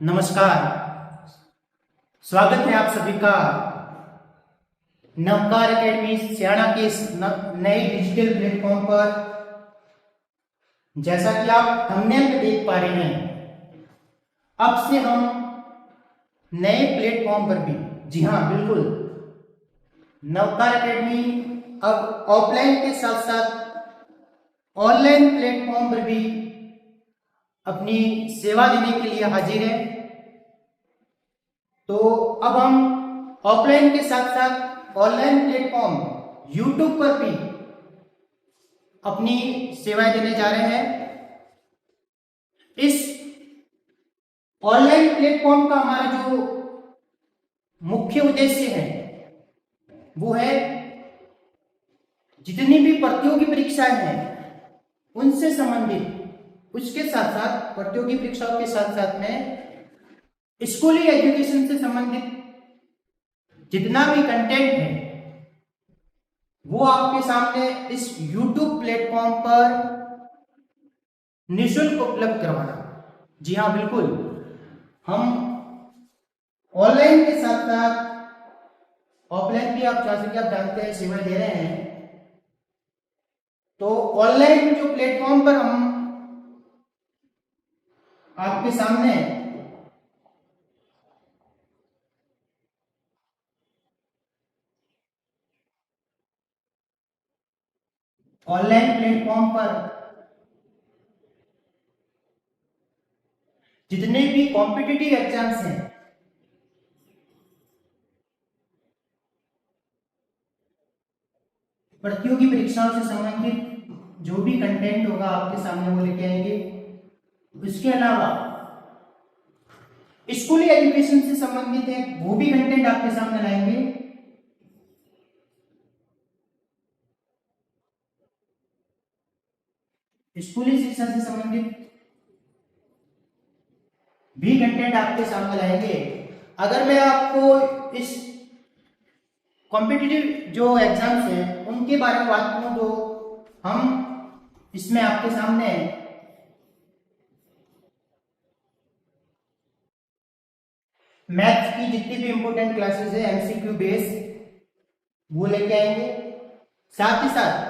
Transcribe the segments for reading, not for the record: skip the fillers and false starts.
नमस्कार। स्वागत है आप सभी का नवकार एकेडमी सियाणा के इस नए डिजिटल प्लेटफॉर्म पर। जैसा कि आप थंबनेल में देख पा रहे हैं, अब से हम नए प्लेटफॉर्म पर भी, जी हाँ बिल्कुल, नवकार एकेडमी अब ऑफलाइन के साथ साथ ऑनलाइन प्लेटफॉर्म पर भी अपनी सेवा देने के लिए हाजिर है। तो अब हम ऑफलाइन के साथ साथ ऑनलाइन प्लेटफॉर्म यूट्यूब पर भी अपनी सेवाएं देने जा रहे हैं। इस ऑनलाइन प्लेटफॉर्म का हमारा जो मुख्य उद्देश्य है वो है जितनी भी प्रतियोगी परीक्षाएं हैं उनसे संबंधित, उसके साथ साथ प्रतियोगी परीक्षाओं के साथ साथ में स्कूली एजुकेशन से संबंधित जितना भी कंटेंट है वो आपके सामने इस YouTube प्लेटफॉर्म पर निःशुल्क उपलब्ध करवाना। जी हाँ बिल्कुल, हम ऑनलाइन के साथ साथ ऑफलाइन भी आप जैसे कि आप जानते हैं सेवा दे रहे हैं। तो ऑनलाइन जो प्लेटफॉर्म पर हम आपके सामने ऑनलाइन प्लेटफॉर्म पर जितने भी कॉम्पिटिटिव एग्जाम्स हैं प्रतियोगी परीक्षाओं से संबंधित जो भी कंटेंट होगा आपके सामने वो लेके आएंगे। इसके अलावा स्कूली एजुकेशन से संबंधित है वो भी कंटेंट आपके सामने लाएंगे। स्कूली शिक्षा से संबंधित भी कंटेंट आपके सामने लाएंगे। अगर मैं आपको इस कॉम्पिटिटिव जो एग्जाम्स हैं उनके बारे में बात करूं तो हम इसमें आपके सामने मैथ्स की जितनी भी इंपॉर्टेंट क्लासेस है एमसीक्यू बेस वो लेके आएंगे। साथ ही साथ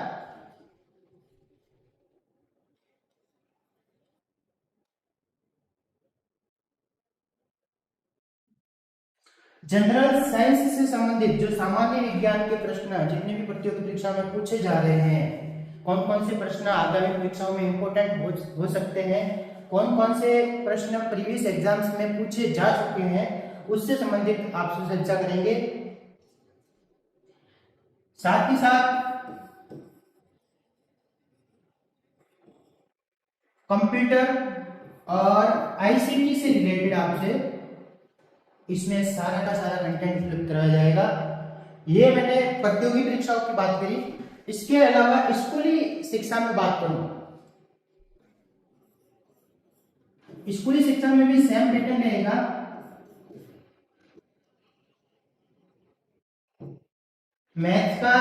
जनरल साइंस से संबंधित जो सामान्य विज्ञान के प्रश्न जितने भी प्रतियोगी परीक्षा में पूछे जा रहे हैं, कौन कौन से प्रश्न आगामी परीक्षाओं में इंपॉर्टेंट हो सकते हैं, कौन कौन से प्रश्न प्रीवियस एग्जाम्स में पूछे जा चुके हैं, उससे संबंधित आपसे चर्चा करेंगे। साथ ही साथ कंप्यूटर और आईसीटी से रिलेटेड आपसे इसमें सारा का सारा कंटेंट उपलब्ध कराया जाएगा। ये मैंने प्रतियोगी परीक्षाओं की बात करी। इसके अलावा स्कूली शिक्षा में बात करूं, स्कूली शिक्षा में भी सेम पैटर्न रहेगा। मैथ का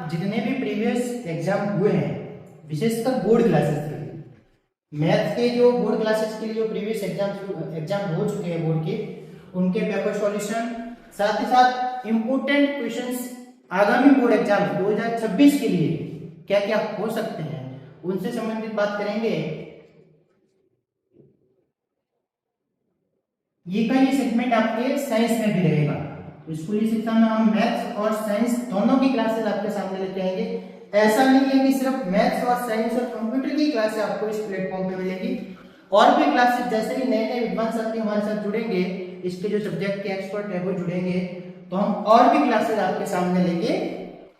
जितने भी प्रीवियस एग्जाम हुए हैं विशेषकर बोर्ड क्लासेस के लिए, मैथ के जो बोर्ड क्लासेस के लिए जो प्रीवियस एग्जाम हो चुके हैं बोर्ड के, उनके पेपर सॉल्यूशन, साथ ही साथ इंपोर्टेंट क्वेश्चंस आगामी बोर्ड एग्जाम 2026 के लिए क्या क्या हो सकते हैं उनसे संबंधित बात करेंगे। ये सेगमेंट आपके साइंस में भी रहेगा। स्कूली शिक्षा में हम मैथ्स और साइंस दोनों की क्लासेस आपके सामने लेके आएंगे। ऐसा नहीं है कि सिर्फ मैथ्स और साइंस और कंप्यूटर की क्लासेस आपको इस प्लेटफॉर्म पे मिलेगी, और भी क्लासेस जैसे ही नए नए विद्वान साथी हमारे साथ जुड़ेंगे, इसके जो सब्जेक्ट के एक्सपर्ट है वो जुड़ेंगे, तो हम और भी क्लासेस आपके सामने लेके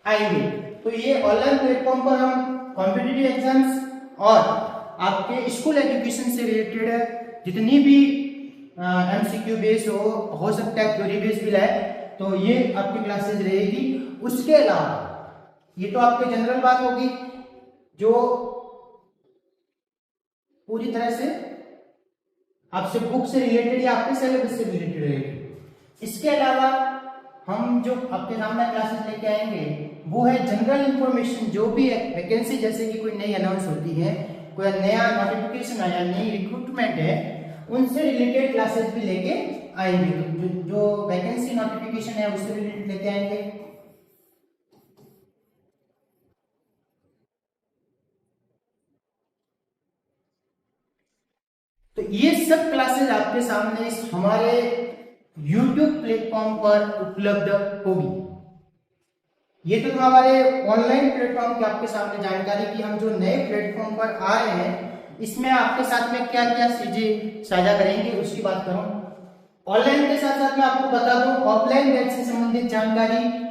आएंगे। तो ये ऑनलाइन प्लेटफॉर्म पर हम कॉम्पिटिटिव एग्जाम्स और आपके स्कूल एजुकेशन से रिलेटेड जितनी भी एमसीक्यू बेस हो सकता है, थ्योरी बेस भी लाए, तो ये आपकी क्लासेस रहेगी। उसके अलावा ये तो आपके जनरल बात होगी जो पूरी तरह से आपसे बुक से रिलेटेड या आपके सिलेबस से रिलेटेड रहेगी। इसके अलावा हम जो आपके सामने क्लासेस लेके आएंगे वो है जनरल इंफॉर्मेशन, जो भी वैकेंसी जैसे कि कोई नई अनाउंस होती है, कोई नया नोटिफिकेशन आया, नई रिक्रूटमेंट है, उनसे रिलेटेड क्लासेस भी लेके आएंगे। तो जो वैकेंसी नोटिफिकेशन है उससे रिलेटेड लेके आएंगे। तो ये सब क्लासेस आपके सामने इस हमारे YouTube प्लेटफॉर्म पर उपलब्ध होगी। ये तो हमारे ऑनलाइन प्लेटफॉर्म की आपके सामने जानकारी की। हम जो नए प्लेटफॉर्म पर आ रहे हैं इसमें आपके साथ में क्या क्या चीजें साझा करेंगे उसकी बात करूं। ऑनलाइन के साथ साथ मैं आपको बता दूं ऑफलाइन बैच से संबंधित जानकारी,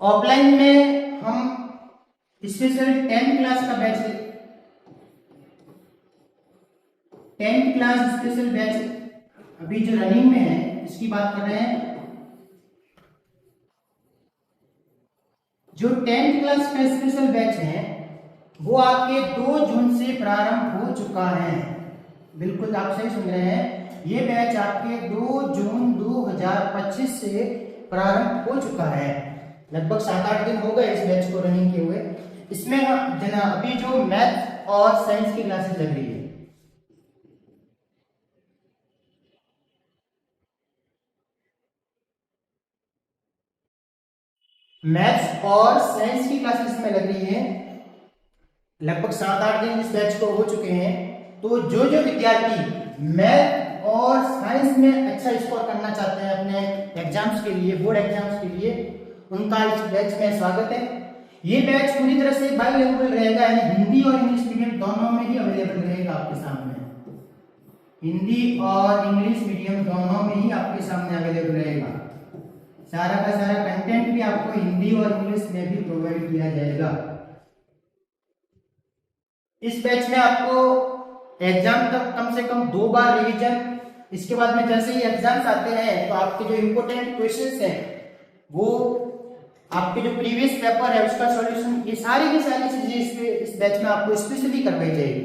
ऑफलाइन में हम स्पेशल 10th क्लास का batch, 10th class special batch अभी जो रनिंग में है इसकी बात कर रहे हैं। जो 10th क्लास का स्पेशल बैच है वो आपके 2 जून से प्रारंभ हो चुका है। बिल्कुल आप सही सुन रहे हैं, ये बैच आपके 2 जून 2025 से प्रारंभ हो चुका है। लगभग 7-8 दिन हो गए इस बैच को रनिंग किए हुए। इसमें अभी जो मैथ और साइंस की क्लासेस लग रही है, मैथ्स और साइंस की क्लासेस में लग रही है। लगभग 7-8 दिन इस बैच को हो चुके हैं। तो जो जो विद्यार्थी मैथ और साइंस में अच्छा स्कोर करना चाहते हैं अपने एग्जाम्स के लिए, बोर्ड एग्जाम्स के लिए, उनका इस बैच में स्वागत है। ये बैच पूरी तरह से बाइलिंगुअल रहेगा, यानी हिंदी और इंग्लिश मीडियम दोनों में ही अवेलेबल रहेगा आपके सामने। हिंदी और इंग्लिश मीडियम दोनों में ही आपके सामने अवेलेबल रहेगा। सारा का सारा कंटेंट भी आपको हिंदी और इंग्लिश में भी प्रोवाइड किया जाएगा। इस बैच में आपको एग्जाम तक कम से कम 2 बार रिवीजन, इसके बाद में जैसे ही एग्जाम्स आते हैं तो आपके जो इंपोर्टेंट क्वेश्चंस हैं वो आपके जो प्रीवियस पेपर है उसका सॉल्यूशन, ये सारी की सारी चीजें इस बैच में आपको स्पेशली करवाई जाएगी।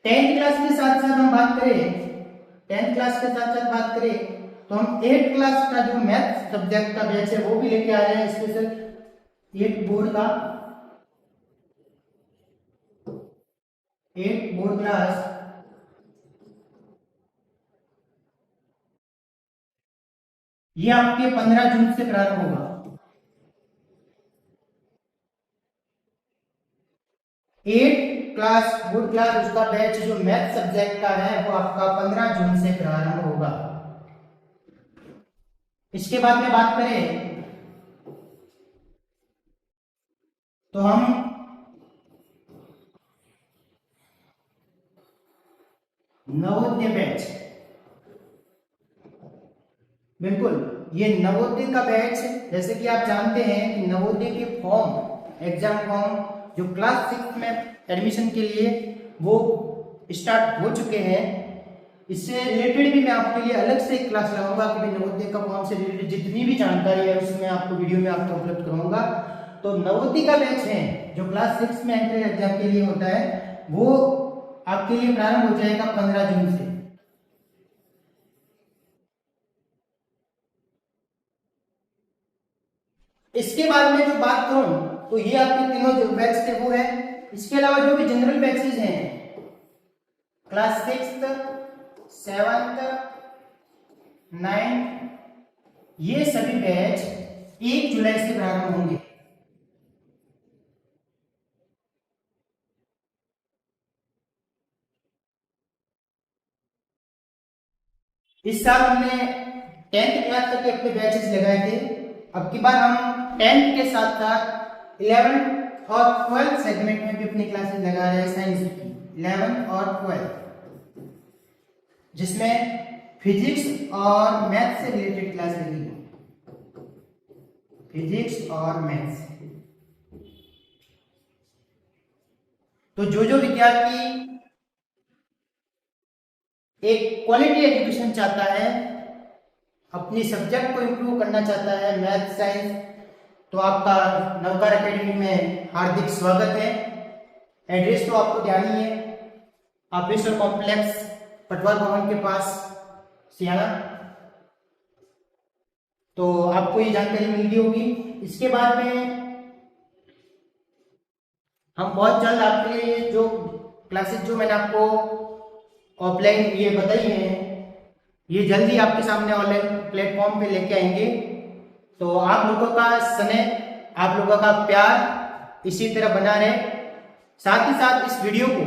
10th क्लास के साथ साथ हम बात करें, 10th क्लास के साथ साथ बात करें तो हम 8th क्लास का जो मैथ सब्जेक्ट का बैच है वो भी लेके आ रहे हैं स्पेशल। 8th बोर्ड का, 8th बोर्ड क्लास ये आपके 15 जून से प्रारंभ होगा। 8th क्लास बोर्ड क्लास उसका बैच जो मैथ सब्जेक्ट का है वो आपका 15 जून से प्रारंभ होगा। इसके बाद में बात करें तो हम नवोदय बैच, बिल्कुल ये नवोदय का बैच, जैसे कि आप जानते हैं कि नवोदय के फॉर्म, एग्जाम फॉर्म जो क्लास 6 में एडमिशन के लिए वो स्टार्ट हो चुके हैं। इससे रिलेटेड भी मैं आपके लिए अलग से एक क्लास लगाऊंगा कि भाई नवोदय का फॉर्म से रिलेटेड जितनी भी जानकारी है उसमें आपको वीडियो में आपको उपलब्ध कराऊंगा। तो नवोदय का बैच है जो क्लास 6 में एंट्री एग्जाम के लिए होता है वो आपके लिए प्रारंभ हो जाएगा 15 जून से। इसके बाद में जो बात करूं तो ये आपके तीनों जो बैच थे वो है। इसके अलावा जो भी जनरल बैचेस हैं क्लास 6th, 7th, 9th, ये सभी बैच 1 जुलाई से प्रारंभ होंगे। इस साल हमने 10th क्लास तक के अपने बैचेस लगाए थे। अब की बार हम 10th के साथ साथ 11th और 12th सेगमेंट में भी अपनी क्लासेस लगा रहे हैं साइंस की, 11th और 12th, जिसमें फिजिक्स और मैथ से रिलेटेड क्लास लगेगी, फिजिक्स और मैथ्स। तो जो जो विद्यार्थी एक क्वालिटी एजुकेशन चाहता है, अपनी सब्जेक्ट को इंप्रूव करना चाहता है मैथ साइंस, तो आपका नवकार एकेडमी में हार्दिक स्वागत है। एड्रेस तो आपको ध्यान ही है, ऑफिसर कॉम्प्लेक्स, पटवार भवन के पास, सियाना। तो आपको ये जानकारी मिल गई होगी। इसके बाद में हम बहुत जल्द आपके लिए जो क्लासेस जो मैंने आपको ऑफलाइन ये बताई हैं, ये जल्दी आपके सामने ऑनलाइन प्लेटफॉर्म पे लेके आएंगे। तो आप लोगों का स्नेह, आप लोगों का प्यार इसी तरह बना रहे। साथ ही साथ इस वीडियो को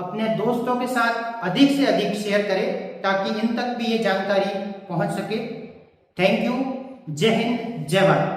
अपने दोस्तों के साथ अधिक से अधिक शेयर करें ताकि इन तक भी ये जानकारी पहुंच सके। Thank you. जय हिंद, जय भारत।